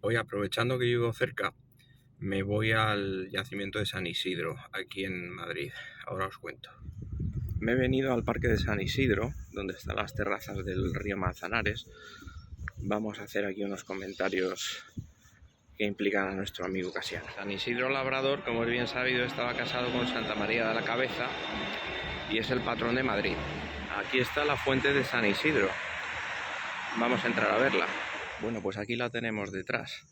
Hoy, aprovechando que vivo cerca, me voy al yacimiento de San Isidro, aquí en Madrid. Ahora os cuento. Me he venido al parque de San Isidro, donde están las terrazas del río Manzanares. Vamos a hacer aquí unos comentarios que implican a nuestro amigo Casiano. San Isidro Labrador, como es bien sabido, estaba casado con Santa María de la Cabeza y es el patrón de Madrid. Aquí está la fuente de San Isidro. Vamos a entrar a verla. Bueno, pues aquí la tenemos detrás.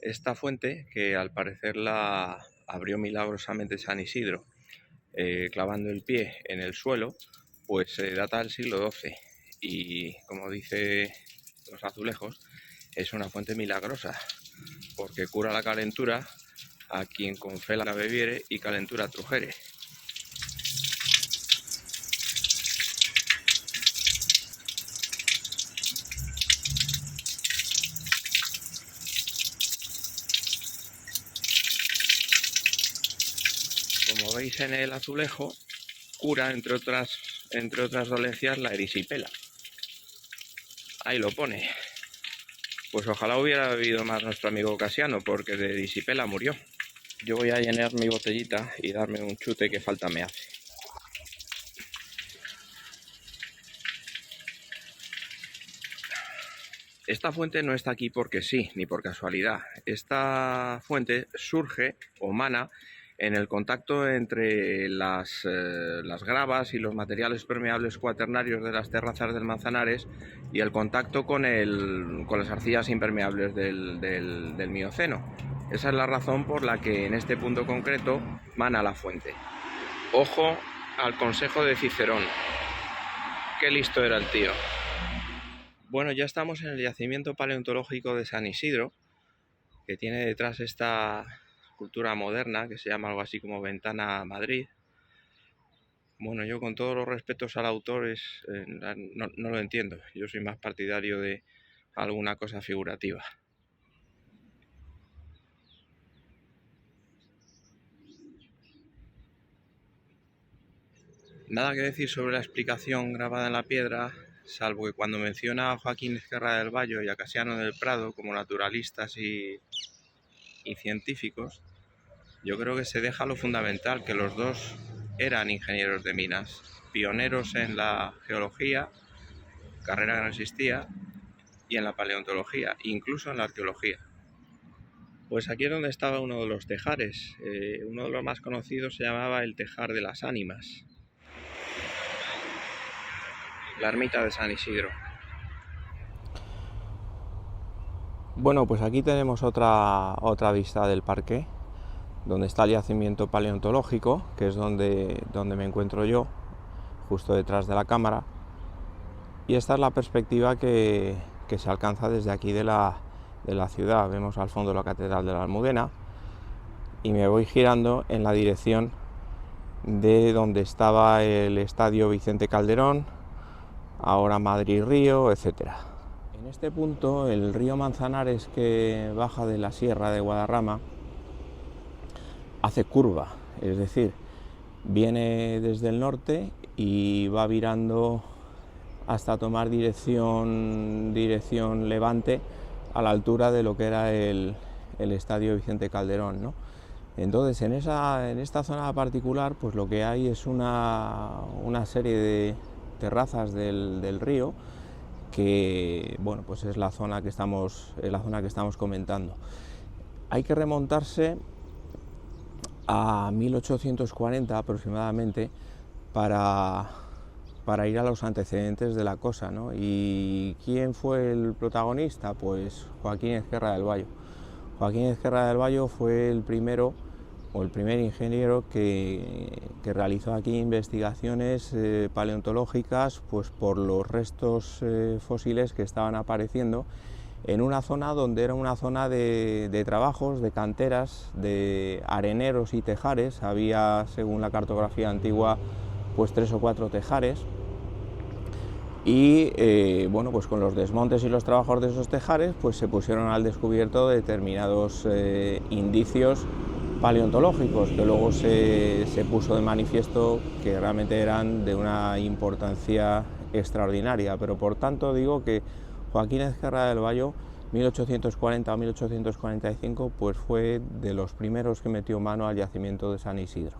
Esta fuente, que al parecer la abrió milagrosamente San Isidro, clavando el pie en el suelo, pues data del siglo XII. Y como dice los azulejos, es una fuente milagrosa, porque cura la calentura a quien con fe la bebiere y calentura trujere. Como veis en el azulejo, cura, entre otras dolencias, la erisipela. Ahí lo pone. Pues ojalá hubiera bebido más nuestro amigo Casiano, porque de erisipela murió. Yo voy a llenar mi botellita y darme un chute que falta me hace. Esta fuente no está aquí porque sí, ni por casualidad. Esta fuente surge o mana en el contacto entre las gravas y los materiales permeables cuaternarios de las terrazas del Manzanares y el contacto con las arcillas impermeables del Mioceno. Esa es la razón por la que en este punto concreto mana la fuente. Ojo al consejo de Cicerón. Qué listo era el tío. Bueno, ya estamos en el yacimiento paleontológico de San Isidro, que tiene detrás esta escultura moderna que se llama algo así como Ventana Madrid. Bueno, yo con todos los respetos al autor no lo entiendo. Yo soy más partidario de alguna cosa figurativa. Nada que decir sobre la explicación grabada en la piedra, salvo que cuando menciona a Joaquín Ezquerra del Vallo y a Casiano del Prado como naturalistas y científicos, yo creo que se deja lo fundamental, que los dos eran ingenieros de minas, pioneros en la geología, carrera que no existía, y en la paleontología, incluso en la arqueología. Pues aquí es donde estaba uno de los tejares. Uno de los más conocidos se llamaba el Tejar de las Ánimas, la ermita de San Isidro. Bueno, pues aquí tenemos otra vista del parque, donde está el yacimiento paleontológico, que es donde me encuentro yo, justo detrás de la cámara. Y esta es la perspectiva que se alcanza desde aquí de la ciudad. Vemos al fondo la Catedral de la Almudena y me voy girando en la dirección de donde estaba el Estadio Vicente Calderón, ahora Madrid-Río, etcétera. En este punto, el río Manzanares, que baja de la Sierra de Guadarrama, hace curva, es decir, viene desde el norte y va virando hasta tomar dirección levante a la altura de lo que era el Estadio Vicente Calderón, ¿no? Entonces, en esta zona particular, pues lo que hay es una serie de terrazas del río que, bueno, pues es la zona que estamos comentando. Hay que remontarse a 1840 aproximadamente para ir a los antecedentes de la cosa, ¿no? ¿Y quién fue el protagonista? Pues Joaquín Ezquerra del Vallo. Joaquín Ezquerra del Vallo fue el primer ingeniero que realizó aquí investigaciones paleontológicas, pues por los restos fósiles que estaban apareciendo en una zona donde era una zona de trabajos, de canteras, de areneros y tejares. Había, según la cartografía antigua, pues 3 o 4 tejares. Y bueno, pues con los desmontes y los trabajos de esos tejares, pues se pusieron al descubierto determinados indicios paleontológicos, que luego se puso de manifiesto que realmente eran de una importancia extraordinaria. Pero por tanto digo que Joaquín Ezquerra del Vallo 1840 o 1845, pues fue de los primeros que metió mano al yacimiento de San Isidro.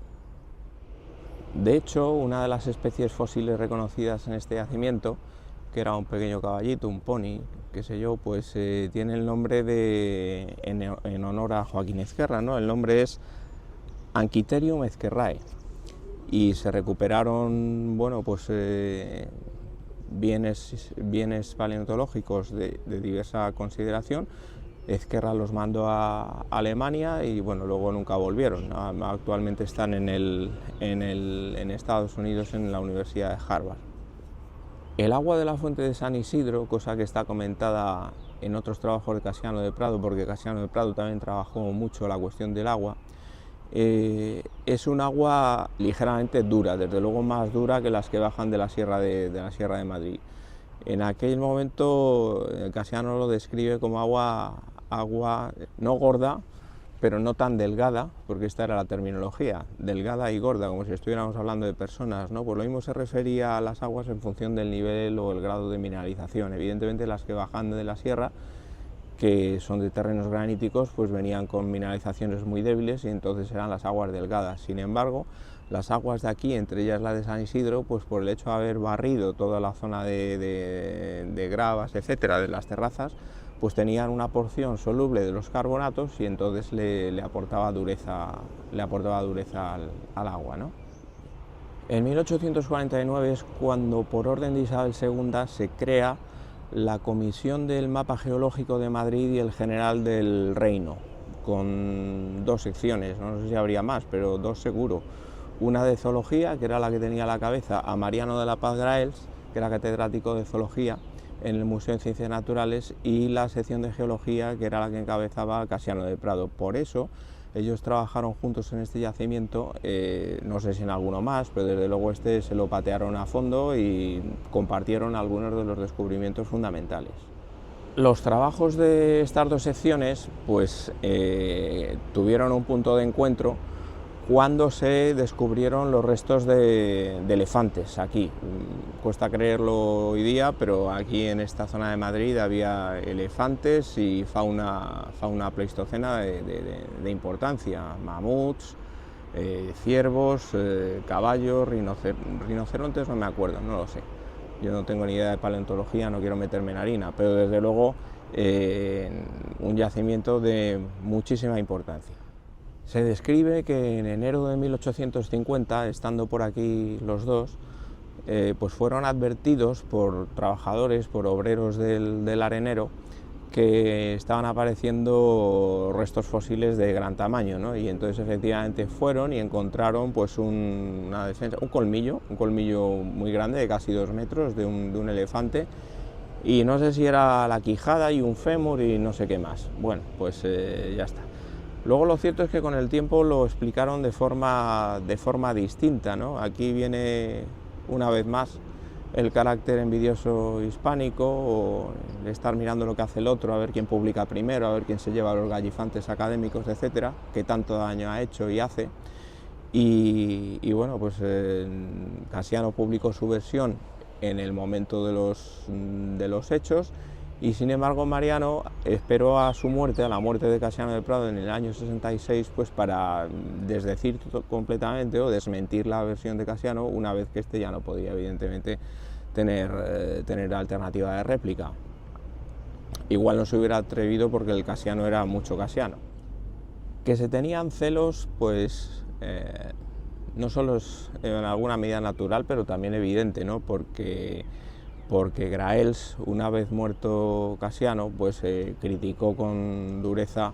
De hecho, una de las especies fósiles reconocidas en este yacimiento, que era un pequeño caballito, un pony, qué sé yo, pues tiene el nombre en honor a Joaquín Ezquerra, ¿no? El nombre es Anquitherium ezquerrae, y se recuperaron, bueno, pues bienes paleontológicos de diversa consideración. Ezquerra los mandó a Alemania y bueno, luego nunca volvieron. Actualmente están en Estados Unidos, en la Universidad de Harvard. El agua de la fuente de San Isidro, cosa que está comentada en otros trabajos de Casiano de Prado, porque Casiano de Prado también trabajó mucho la cuestión del agua, es un agua ligeramente dura, desde luego más dura que las que bajan de la Sierra de Madrid. En aquel momento Casiano lo describe como agua no gorda, pero no tan delgada, porque esta era la terminología, delgada y gorda, como si estuviéramos hablando de personas, ¿no? Pues lo mismo se refería a las aguas en función del nivel o el grado de mineralización. Evidentemente las que bajan de la sierra, que son de terrenos graníticos, pues venían con mineralizaciones muy débiles y entonces eran las aguas delgadas. Sin embargo, las aguas de aquí, entre ellas la de San Isidro, pues por el hecho de haber barrido toda la zona de gravas, etcétera, de las terrazas, pues tenían una porción soluble de los carbonatos y entonces le aportaba dureza al agua, ¿no? En 1849 es cuando, por orden de Isabel II, se crea la Comisión del Mapa Geológico de Madrid y el General del Reino, con dos secciones, no sé si habría más, pero dos seguro. Una de zoología, que era la que tenía a la cabeza a Mariano de la Paz Graells, que era catedrático de zoología en el Museo de Ciencias Naturales, y la sección de geología, que era la que encabezaba Casiano de Prado. Por eso ellos trabajaron juntos en este yacimiento, no sé si en alguno más, pero desde luego este se lo patearon a fondo y compartieron algunos de los descubrimientos fundamentales. Los trabajos de estas dos secciones pues tuvieron un punto de encuentro cuando se descubrieron los restos de elefantes aquí. Cuesta creerlo hoy día, pero aquí en esta zona de Madrid había elefantes y fauna pleistocena de importancia, mamuts, ciervos, caballos, rinocerontes, no me acuerdo, no lo sé. Yo no tengo ni idea de paleontología, no quiero meterme en harina, pero desde luego un yacimiento de muchísima importancia. Se describe que en enero de 1850, estando por aquí los dos, pues fueron advertidos por trabajadores, por obreros del arenero, que estaban apareciendo restos fósiles de gran tamaño, ¿no? Y entonces efectivamente fueron y encontraron pues un colmillo muy grande, de casi 2 metros, de un elefante, y no sé si era la quijada y un fémur y no sé qué más. Bueno, pues ya está. Luego lo cierto es que con el tiempo lo explicaron de forma distinta, ¿no? Aquí viene una vez más el carácter envidioso hispánico, o de estar mirando lo que hace el otro, a ver quién publica primero, a ver quién se lleva los gallifantes académicos, etcétera, que tanto daño ha hecho y hace. Y bueno, pues Casiano publicó su versión en el momento de los hechos, y sin embargo Mariano esperó a su muerte, a la muerte de Casiano de Prado en el año 66, pues para desdecir completamente o desmentir la versión de Casiano, una vez que este ya no podía evidentemente tener alternativa de réplica. Igual no se hubiera atrevido porque el Casiano era mucho Casiano. Que se tenían celos, pues no solo es en alguna medida natural, pero también evidente, ¿no? Porque Graells, una vez muerto Casiano, pues criticó con dureza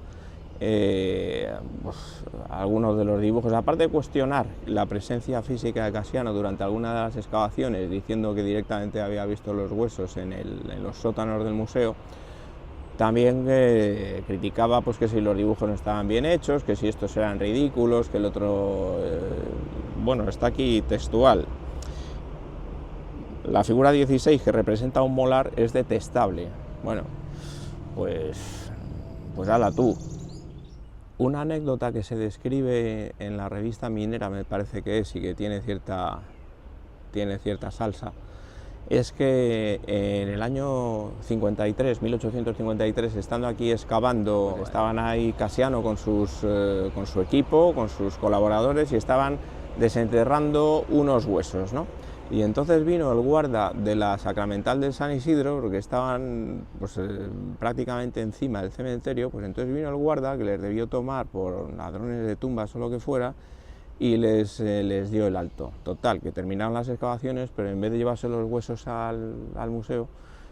pues, algunos de los dibujos. Aparte de cuestionar la presencia física de Casiano durante alguna de las excavaciones, diciendo que directamente había visto los huesos en los sótanos del museo, también criticaba pues, que si los dibujos no estaban bien hechos, que si estos eran ridículos, que el otro... bueno, está aquí textual. La figura 16, que representa un molar, es detestable. Bueno, pues hala tú. Una anécdota que se describe en la revista Minera, me parece que es, y que tiene cierta salsa, es que en el año 53, 1853, estando aquí excavando, estaban ahí Casiano con su equipo, con sus colaboradores, y estaban desenterrando unos huesos, ¿no? Y entonces vino el guarda de la Sacramental de San Isidro, porque estaban pues, prácticamente encima del cementerio, pues entonces vino el guarda, que les debió tomar por ladrones de tumbas o lo que fuera, y les dio el alto. Total, que terminaron las excavaciones, pero en vez de llevarse los huesos al museo,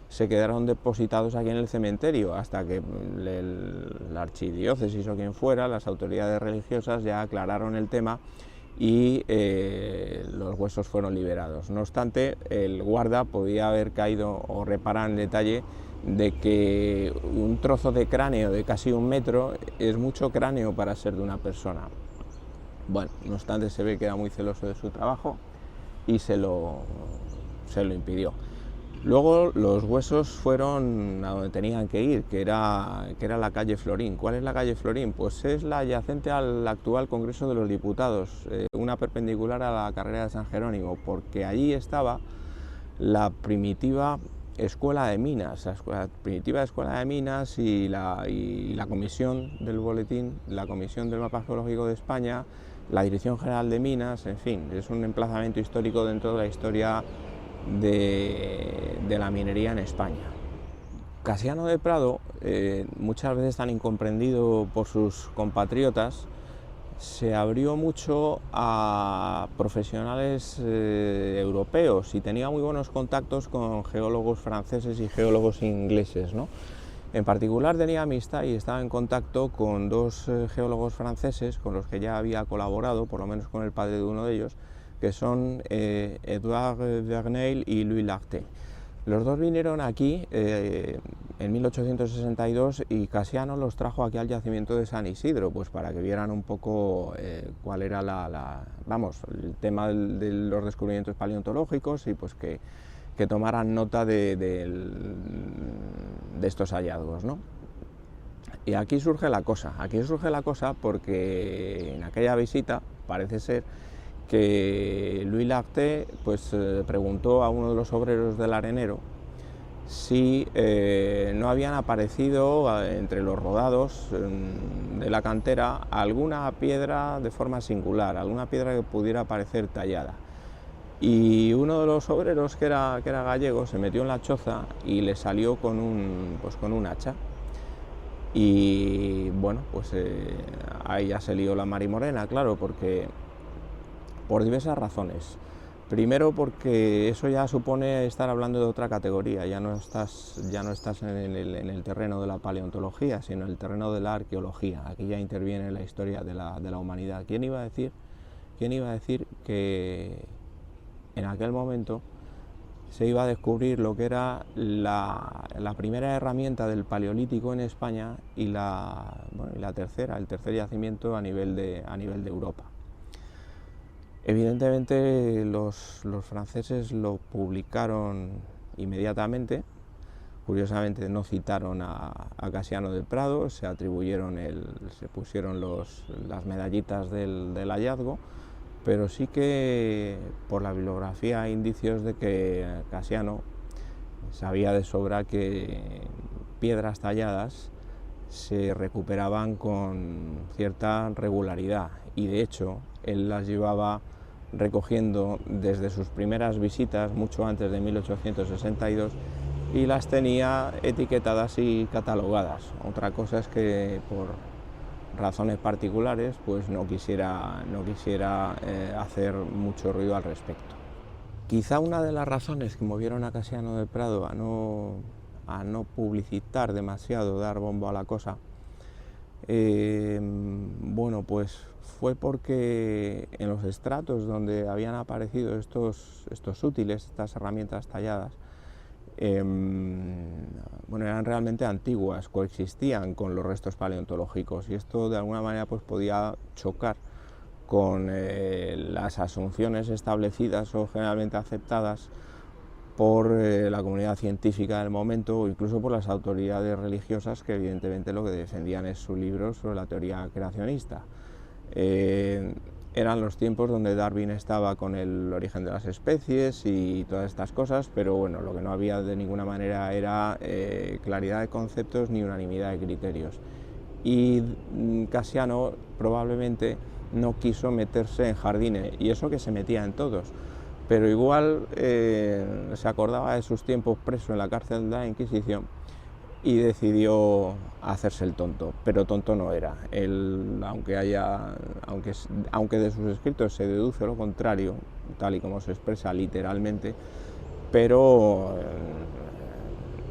se quedaron depositados aquí en el cementerio, hasta que la archidiócesis o quien fuera, las autoridades religiosas, ya aclararon el tema y los huesos fueron liberados. No obstante, el guarda podía haber caído o reparar en detalle de que un trozo de cráneo de casi 1 metro es mucho cráneo para ser de una persona. Bueno, no obstante, se ve que era muy celoso de su trabajo y se lo impidió. Luego los huesos fueron a donde tenían que ir, que era la calle Florín. ¿Cuál es la calle Florín? Pues es la adyacente al actual Congreso de los Diputados, una perpendicular a la carrera de San Jerónimo, porque allí estaba la primitiva escuela de minas, la primitiva escuela de minas y la comisión del boletín, la comisión del mapa geológico de España, la Dirección General de Minas, en fin, es un emplazamiento histórico dentro de la historia de la minería en España. Casiano de Prado, muchas veces tan incomprendido por sus compatriotas, se abrió mucho a profesionales europeos y tenía muy buenos contactos con geólogos franceses y geólogos ingleses, ¿no? En particular tenía amistad y estaba en contacto con 2 geólogos franceses con los que ya había colaborado, por lo menos con el padre de uno de ellos, que son Edouard Verneuil y Louis Lartet. Los 2 vinieron aquí en 1862 y Casiano los trajo aquí al yacimiento de San Isidro, pues para que vieran un poco cuál era el tema de los descubrimientos paleontológicos y pues que tomaran nota de estos hallazgos, ¿no? Y aquí surge la cosa porque en aquella visita parece ser que Louis Lartet pues, preguntó a uno de los obreros del arenero si no habían aparecido entre los rodados de la cantera alguna piedra de forma singular, alguna piedra que pudiera parecer tallada. Y uno de los obreros, que era gallego, se metió en la choza y le salió con un hacha. Y bueno, pues ahí ya se lió la mar y morena, claro, porque por diversas razones. Primero, porque eso ya supone estar hablando de otra categoría, ya no estás en el terreno de la paleontología, sino en el terreno de la arqueología. Aquí ya interviene la historia de la humanidad. ¿Quién iba a decir que en aquel momento se iba a descubrir lo que era la primera herramienta del Paleolítico en España y el tercer yacimiento a nivel de Europa? Evidentemente los franceses lo publicaron inmediatamente. Curiosamente no citaron a Casiano de Prado, se pusieron las medallitas del hallazgo, pero sí que por la bibliografía hay indicios de que Casiano sabía de sobra que piedras talladas se recuperaban con cierta regularidad y de hecho él las llevaba recogiendo desde sus primeras visitas, mucho antes de 1862, y las tenía etiquetadas y catalogadas. Otra cosa es que por razones particulares pues no quisiera hacer mucho ruido al respecto. Quizá una de las razones que movieron a Casiano de Prado a no publicitar demasiado, dar bombo a la cosa, bueno, pues fue porque en los estratos donde habían aparecido estos útiles, estas herramientas talladas, eran realmente antiguas, coexistían con los restos paleontológicos y esto de alguna manera pues podía chocar con las asunciones establecidas o generalmente aceptadas por la comunidad científica del momento o incluso por las autoridades religiosas, que evidentemente lo que defendían es su libro sobre la teoría creacionista. eran los tiempos donde Darwin estaba con el origen de las especies y todas estas cosas, pero bueno, lo que no había de ninguna manera era claridad de conceptos ni unanimidad de criterios. Y Cassiano probablemente no quiso meterse en jardines, y eso que se metía en todos, pero igual se acordaba de sus tiempos preso en la cárcel de la Inquisición y decidió hacerse el tonto, pero tonto no era. Él, aunque de sus escritos se deduce lo contrario, tal y como se expresa literalmente, pero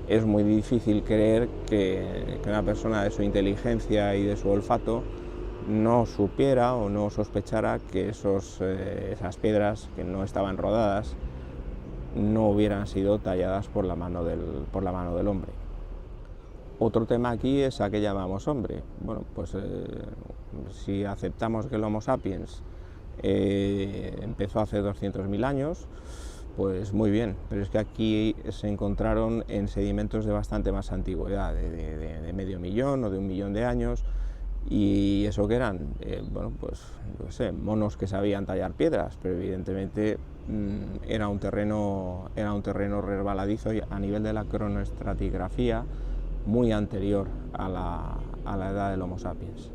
es muy difícil creer que una persona de su inteligencia y de su olfato no supiera o no sospechara que esas piedras que no estaban rodadas no hubieran sido talladas por la mano del hombre. Otro tema aquí es a qué llamamos hombre. Bueno, pues si aceptamos que el Homo sapiens empezó hace 200.000 años, pues muy bien, pero es que aquí se encontraron en sedimentos de bastante más antigüedad, de medio millón o de 1 millón de años, y eso que eran, bueno, pues no sé, monos que sabían tallar piedras, pero evidentemente era un terreno resbaladizo a nivel de la cronoestratigrafía muy anterior a la edad del Homo sapiens.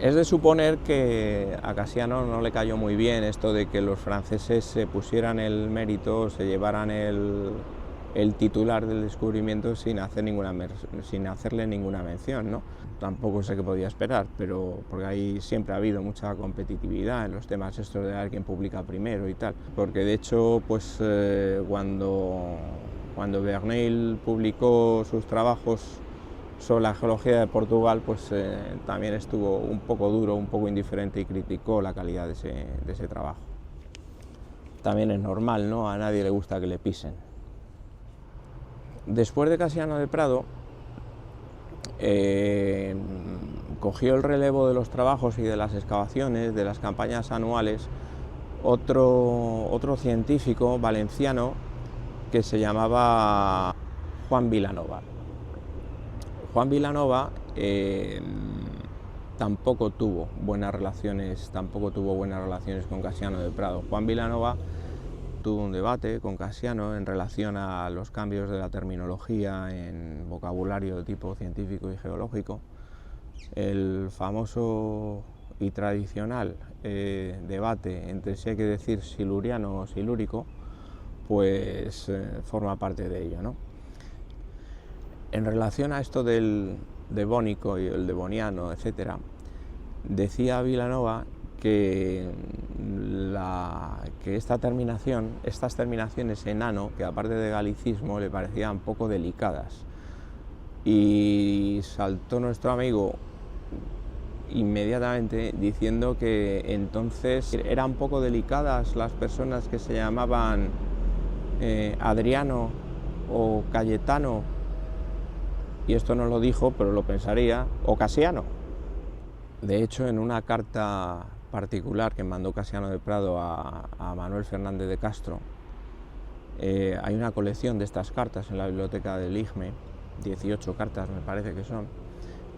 Es de suponer que a Cassiano no le cayó muy bien esto de que los franceses se pusieran el mérito, se llevaran el titular del descubrimiento sin hacerle ninguna mención, ¿no? Tampoco sé qué podía esperar, pero porque ahí siempre ha habido mucha competitividad en los temas estos de ver quién publica primero y tal. Porque de hecho, pues cuando Verneuil publicó sus trabajos sobre la geología de Portugal, pues también estuvo un poco duro, un poco indiferente y criticó la calidad de ese trabajo. También es normal, ¿no? A nadie le gusta que le pisen. Después de Cassiano de Prado, cogió el relevo de los trabajos y de las excavaciones, de las campañas anuales, otro científico valenciano que se llamaba Juan Vilanova. Juan Vilanova tampoco tuvo buenas relaciones con Cassiano de Prado. Juan Vilanova tuvo un debate con Cassiano en relación a los cambios de la terminología en vocabulario de tipo científico y geológico. El famoso y tradicional debate entre si hay que decir siluriano o silúrico, pues forma parte de ello, ¿no? En relación a esto del devónico y el devoniano, etcétera, decía Vilanova que estas terminaciones enano, que aparte de galicismo le parecían poco delicadas, y saltó nuestro amigo inmediatamente diciendo que entonces eran poco delicadas las personas que se llamaban Adriano o Cayetano, y esto no lo dijo, pero lo pensaría, o Cassiano. De hecho, en una carta particular que mandó Cassiano de Prado a Manuel Fernández de Castro, hay una colección de estas cartas en la biblioteca del IGME, 18 cartas me parece que son.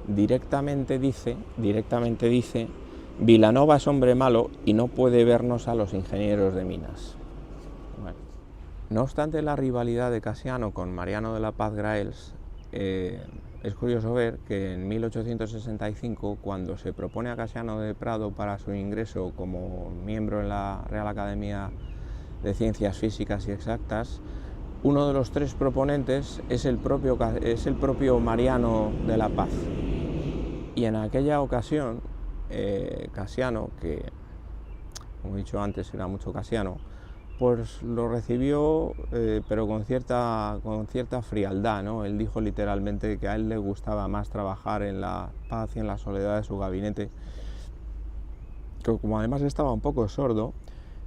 Directamente dice, Vilanova es hombre malo y no puede vernos a los ingenieros de minas. Bueno. No obstante la rivalidad de Cassiano con Mariano de la Paz Graells, es curioso ver que en 1865, cuando se propone a Cassiano de Prado para su ingreso como miembro en la Real Academia de Ciencias Físicas y Exactas, uno de los 3 proponentes es el propio Mariano de la Paz. Y en aquella ocasión, Cassiano, que como he dicho antes era mucho Cassiano, pues lo recibió, pero con cierta frialdad, ¿no? Él dijo literalmente que a él le gustaba más trabajar en la paz y en la soledad de su gabinete, que como además estaba un poco sordo,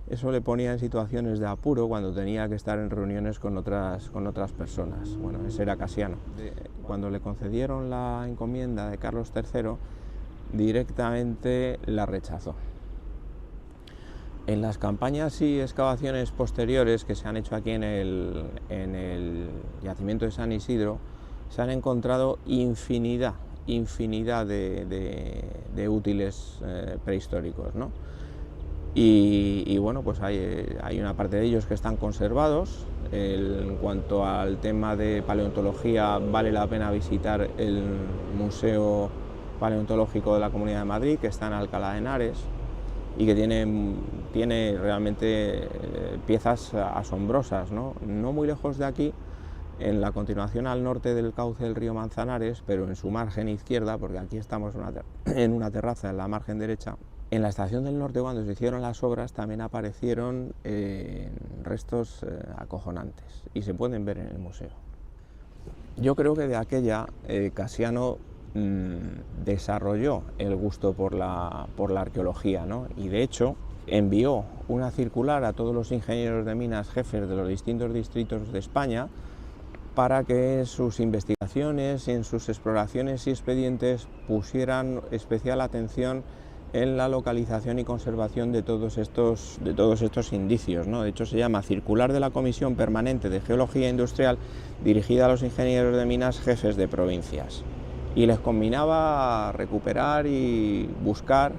eso le ponía en situaciones de apuro cuando tenía que estar en reuniones con otras personas. Bueno, ese era Cassiano. Cuando le concedieron la encomienda de Carlos III, directamente la rechazó. En las campañas y excavaciones posteriores que se han hecho aquí en el yacimiento de San Isidro, se han encontrado infinidad de útiles prehistóricos, ¿no? y bueno, pues hay una parte de ellos que están conservados. En cuanto al tema de paleontología, vale la pena visitar el Museo Paleontológico de la Comunidad de Madrid, que está en Alcalá de Henares, y que tiene realmente piezas asombrosas, ¿no? No muy lejos de aquí, en la continuación al norte del cauce del río Manzanares, pero en su margen izquierda, porque aquí estamos en una terraza en la margen derecha, en la estación del norte, cuando se hicieron las obras, también aparecieron restos acojonantes y se pueden ver en el museo. Yo creo que de aquella Casiano desarrolló el gusto por la arqueología, ¿no? Y de hecho envió una circular a todos los ingenieros de minas jefes de los distintos distritos de España para que sus investigaciones y en sus exploraciones y expedientes pusieran especial atención en la localización y conservación de todos estos indicios, ¿no? De hecho, se llama Circular de la Comisión Permanente de Geología Industrial, dirigida a los ingenieros de minas jefes de provincias, y les combinaba recuperar y buscar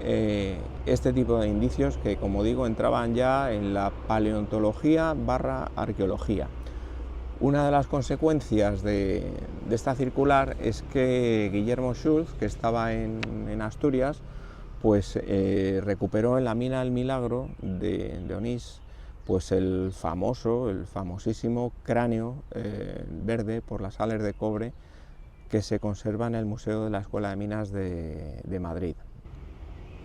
este tipo de indicios que, como digo, entraban ya en la paleontología / arqueología. Una de las consecuencias de esta circular es que Guillermo Schulz, que estaba en Asturias, pues recuperó en la mina del Milagro de Onís pues el famosísimo cráneo verde por las sales de cobre que se conserva en el Museo de la Escuela de Minas de Madrid.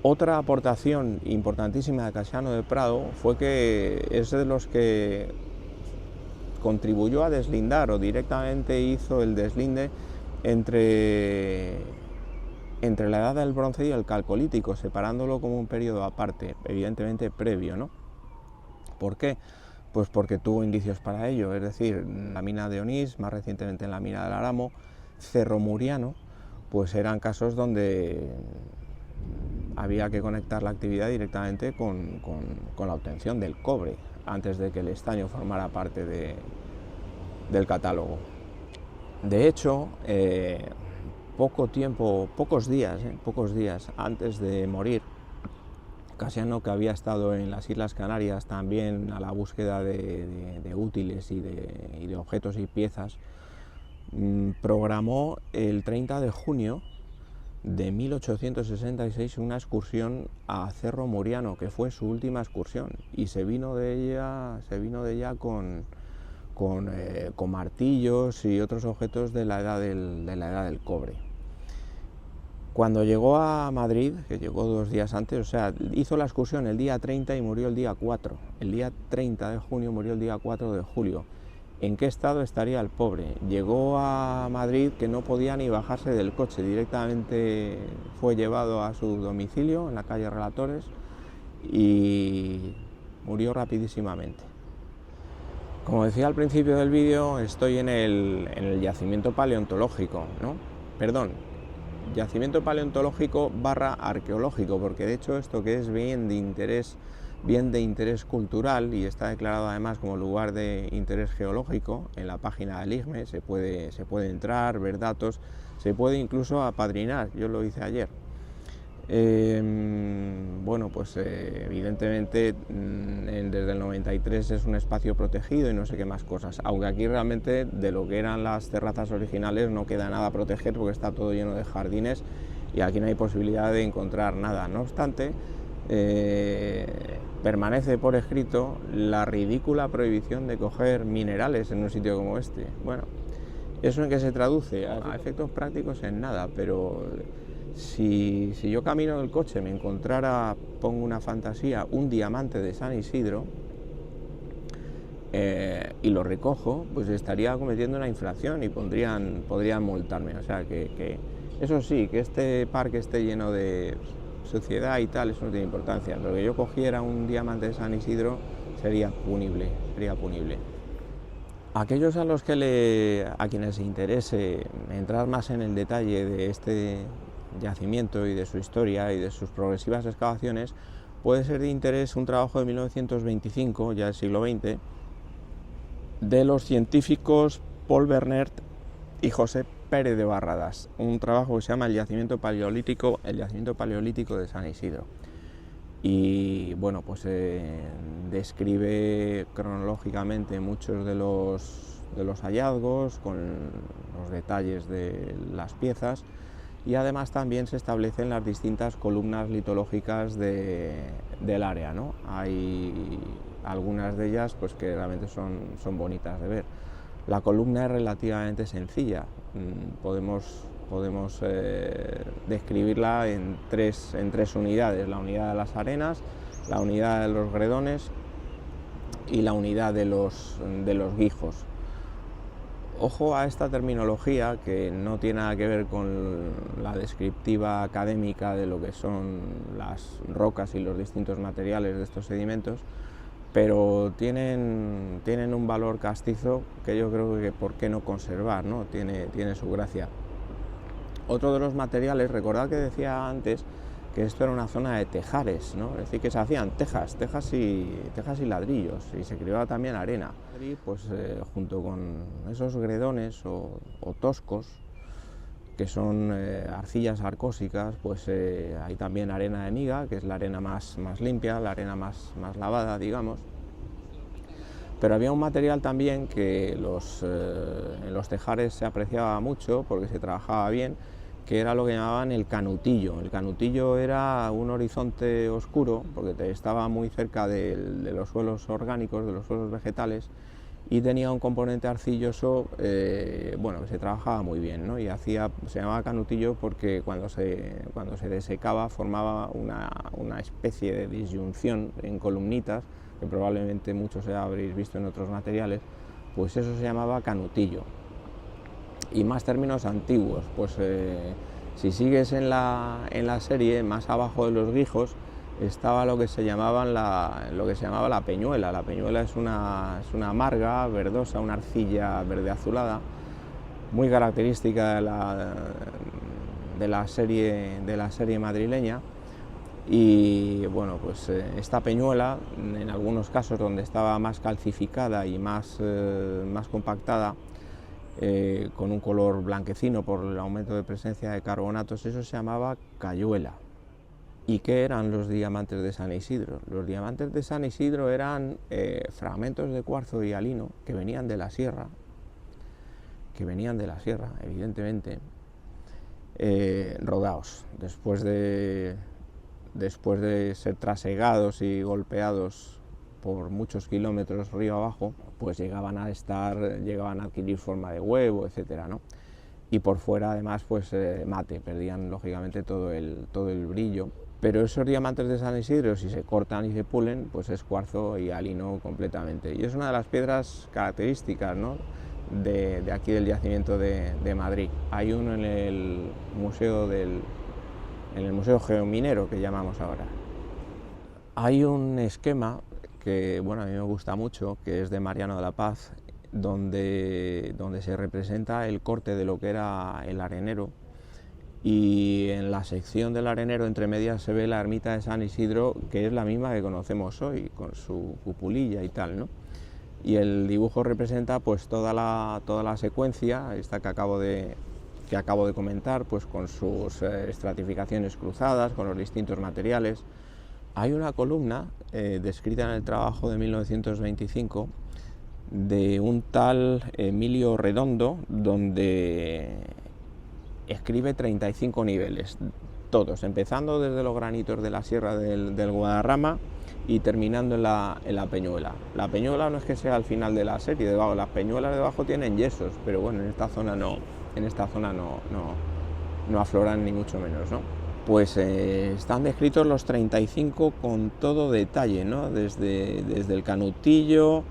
Otra aportación importantísima de Casiano de Prado fue que es de los que contribuyó a deslindar, o directamente hizo el deslinde entre la edad del bronce y el calcolítico, separándolo como un periodo aparte, evidentemente previo, ¿no? ¿Por qué? Pues porque tuvo indicios para ello, es decir, la mina de Onís, más recientemente en la mina del Aramo, Cerro Muriano, pues eran casos donde había que conectar la actividad directamente con la obtención del cobre, antes de que el estaño formara parte del catálogo. De hecho, pocos días antes de morir, Casiano, que había estado en las Islas Canarias también a la búsqueda de útiles y de objetos y piezas, programó el 30 de junio de 1866 una excursión a Cerro Muriano, que fue su última excursión, y se vino de ella con martillos y otros objetos de la edad del cobre. Cuando llegó a Madrid, que llegó 2 días antes, o sea, hizo la excursión el día 30 y murió el día 4. El día 30 de junio murió el día 4 de julio. ¿En qué estado estaría el pobre? Llegó a Madrid que no podía ni bajarse del coche, directamente fue llevado a su domicilio en la calle Relatores y murió rapidísimamente. Como decía al principio del vídeo, estoy en el yacimiento paleontológico, ¿no? Perdón, yacimiento paleontológico / arqueológico, porque de hecho esto, que es bien de interés cultural y está declarado además como lugar de interés geológico en la página del IGME, se puede entrar, ver datos, se puede incluso apadrinar, yo lo hice ayer. Bueno, pues evidentemente desde el 93 es un espacio protegido y no sé qué más cosas, aunque aquí realmente de lo que eran las terrazas originales no queda nada a proteger porque está todo lleno de jardines y aquí no hay posibilidad de encontrar nada. No obstante, permanece por escrito la ridícula prohibición de coger minerales en un sitio como este. Bueno, ¿eso en qué se traduce? A efectos prácticos en nada, pero si yo camino en el coche me encontrara, pongo una fantasía, un diamante de San Isidro y lo recojo, pues estaría cometiendo una infracción y podrían multarme. O sea que eso sí, que este parque esté lleno de suciedad y tal, eso no tiene importancia, pero que yo cogiera un diamante de San Isidro sería punible. Aquellos a quienes les interese entrar más en el detalle de este yacimiento y de su historia y de sus progresivas excavaciones, puede ser de interés un trabajo de 1925, ya del siglo XX, de los científicos Paul Bernert y José Pérez de Barradas, un trabajo que se llama el yacimiento paleolítico de San Isidro. y bueno, pues describe cronológicamente muchos de los hallazgos con los detalles de las piezas, y además también se establecen las distintas columnas litológicas del área, ¿no? Hay algunas de ellas pues que realmente son bonitas de ver. La columna es relativamente sencilla, podemos describirla en tres unidades: la unidad de las arenas, la unidad de los gredones y la unidad de los guijos. Ojo a esta terminología, que no tiene nada que ver con la descriptiva académica de lo que son las rocas y los distintos materiales de estos sedimentos, pero tienen un valor castizo que yo creo que por qué no conservar, ¿no? Tiene su gracia. Otro de los materiales, recordad que decía antes que esto era una zona de tejares, ¿no? Es decir, que se hacían tejas y ladrillos, y se criaba también arena. Pues junto con esos gredones o toscos, que son arcillas arcósicas, pues hay también arena de miga, que es la arena más limpia, la arena más lavada, digamos. Pero había un material también que en los tejares se apreciaba mucho porque se trabajaba bien, que era lo que llamaban el canutillo. El canutillo era un horizonte oscuro porque estaba muy cerca de los suelos orgánicos, de los suelos vegetales, y tenía un componente arcilloso, bueno, que se trabajaba muy bien, ¿no? Y se llamaba canutillo porque cuando se desecaba formaba una especie de disyunción en columnitas, que probablemente muchos habréis visto en otros materiales. Pues eso se llamaba canutillo. Y más términos antiguos, pues si sigues en la serie, más abajo de los guijos estaba lo que se llamaba la peñuela. La peñuela es una marga verdosa, una arcilla verde azulada, muy característica de la serie madrileña. Y bueno, pues esta peñuela, en algunos casos donde estaba más calcificada y más compactada, con un color blanquecino por el aumento de presencia de carbonatos, eso se llamaba cayuela. ¿Y qué eran los diamantes de San Isidro? Los diamantes de San Isidro eran fragmentos de cuarzo y hialino que venían de la sierra, evidentemente, rodados. Después de ser trasegados y golpeados por muchos kilómetros río abajo, pues llegaban a adquirir forma de huevo, etcétera, ¿no? Y por fuera, además, pues mate, perdían lógicamente todo el brillo. Pero esos diamantes de San Isidro, si se cortan y se pulen, pues es cuarzo y hialino completamente. Y es una de las piedras características, ¿no?, de aquí del yacimiento de Madrid. Hay uno en el Museo Geominero, que llamamos ahora. Hay un esquema que, bueno, a mí me gusta mucho, que es de Mariano de la Paz, donde se representa el corte de lo que era el arenero, y en la sección del arenero entre medias se ve la ermita de San Isidro, que es la misma que conocemos hoy, con su cupulilla y tal, ¿no? Y el dibujo representa pues toda la secuencia esta que acabo de comentar, pues con sus estratificaciones cruzadas, con los distintos materiales. Hay una columna descrita en el trabajo de 1925 de un tal Emilio Redondo, donde escribe 35 niveles, todos, empezando desde los granitos de la sierra del Guadarrama y terminando en la peñuela. La peñuela no es que sea al final de la serie, debajo, las peñuelas debajo tienen yesos, pero bueno, en esta zona no afloran ni mucho menos, ¿no? Pues están descritos los 35 con todo detalle, ¿no? Desde el canutillo,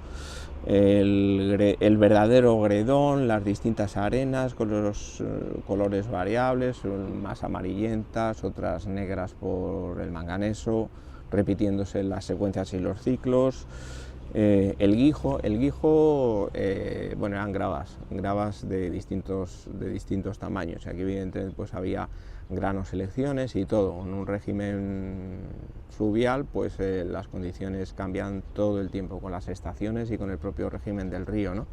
el verdadero gredón, las distintas arenas con los colores variables, más amarillentas, otras negras por el manganeso, repitiéndose las secuencias y los ciclos. El guijo, bueno, eran gravas de distintos tamaños. Aquí evidentemente pues había granos, selecciones y todo. En un régimen fluvial pues las condiciones cambian todo el tiempo con las estaciones y con el propio régimen del río, ¿no?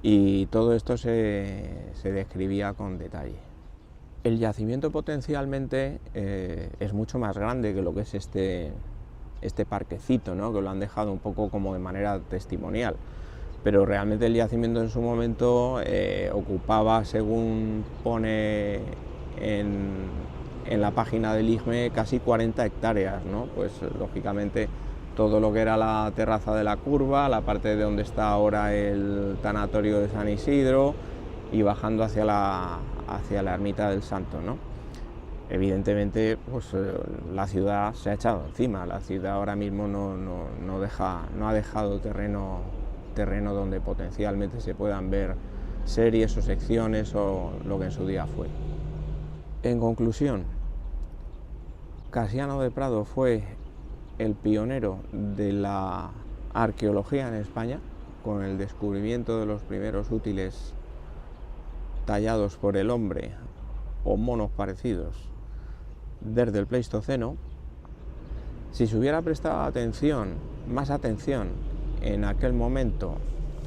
Y todo esto se describía con detalle. El yacimiento potencialmente es mucho más grande que lo que es este parquecito, ¿no? Que lo han dejado un poco como de manera testimonial. Pero realmente el yacimiento en su momento ocupaba, según pone en la página del IGME, casi 40 hectáreas, ¿no? Pues lógicamente todo lo que era la terraza de la curva, la parte de donde está ahora el tanatorio de San Isidro y bajando hacia la ermita del Santo, ¿no? Evidentemente, pues la ciudad se ha echado encima, la ciudad ahora mismo no ha dejado terreno donde potencialmente se puedan ver series o secciones o lo que en su día fue. En conclusión, Casiano de Prado fue el pionero de la arqueología en España, con el descubrimiento de los primeros útiles tallados por el hombre o monos parecidos desde el Pleistoceno. Si se hubiera prestado más atención en aquel momento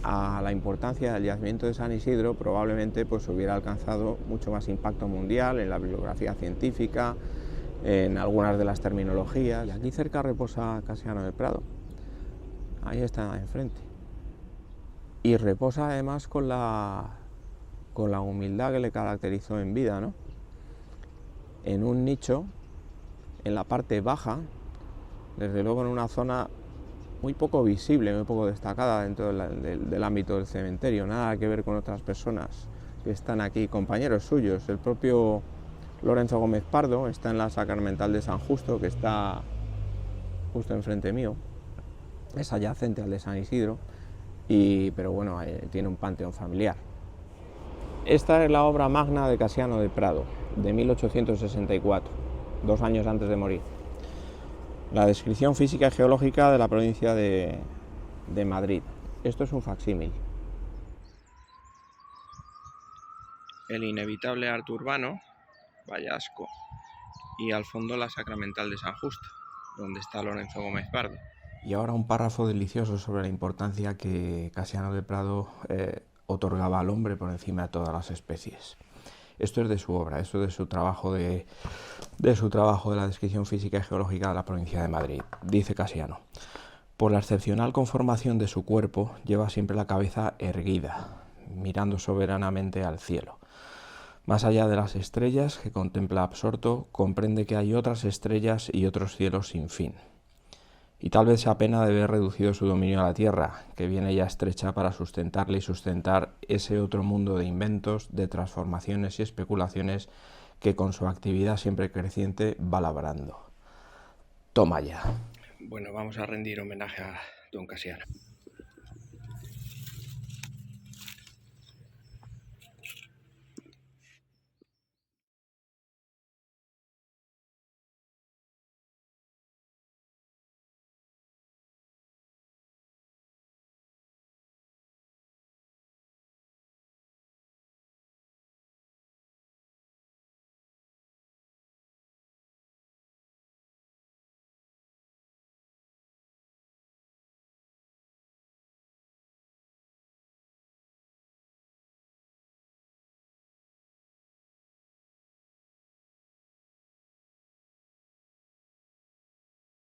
a la importancia del yacimiento de San Isidro, probablemente pues hubiera alcanzado mucho más impacto mundial en la bibliografía científica, en algunas de las terminologías. Y aquí cerca reposa Casiano de Prado, ahí está enfrente, y reposa además con la humildad que le caracterizó en vida, ¿no? En un nicho, en la parte baja, desde luego en una zona muy poco visible, muy poco destacada dentro del ámbito del cementerio, nada que ver con otras personas que están aquí, compañeros suyos. El propio Lorenzo Gómez Pardo está en la Sacramental de San Justo, que está justo enfrente mío, es adyacente al de San Isidro, pero bueno, tiene un panteón familiar. Esta es la obra magna de Casiano de Prado, de 1864, 2 años antes de morir. La descripción física y geológica de la provincia de Madrid. Esto es un facsímil. El inevitable arte urbano, vaya asco, y al fondo la Sacramental de San Justo, donde está Lorenzo Gómez Pardo. Y ahora un párrafo delicioso sobre la importancia que Casiano de Prado otorgaba al hombre por encima de todas las especies. Esto es de su obra, esto es de su trabajo de la descripción física y geológica de la provincia de Madrid. Dice Casiano: por la excepcional conformación de su cuerpo, lleva siempre la cabeza erguida, mirando soberanamente al cielo. Más allá de las estrellas que contempla absorto, comprende que hay otras estrellas y otros cielos sin fin. Y tal vez se apena de ver reducido su dominio a la tierra, que viene ya estrecha para sustentarle y sustentar ese otro mundo de inventos, de transformaciones y especulaciones que con su actividad siempre creciente va labrando. Toma ya. Bueno, vamos a rendir homenaje a don Casiano.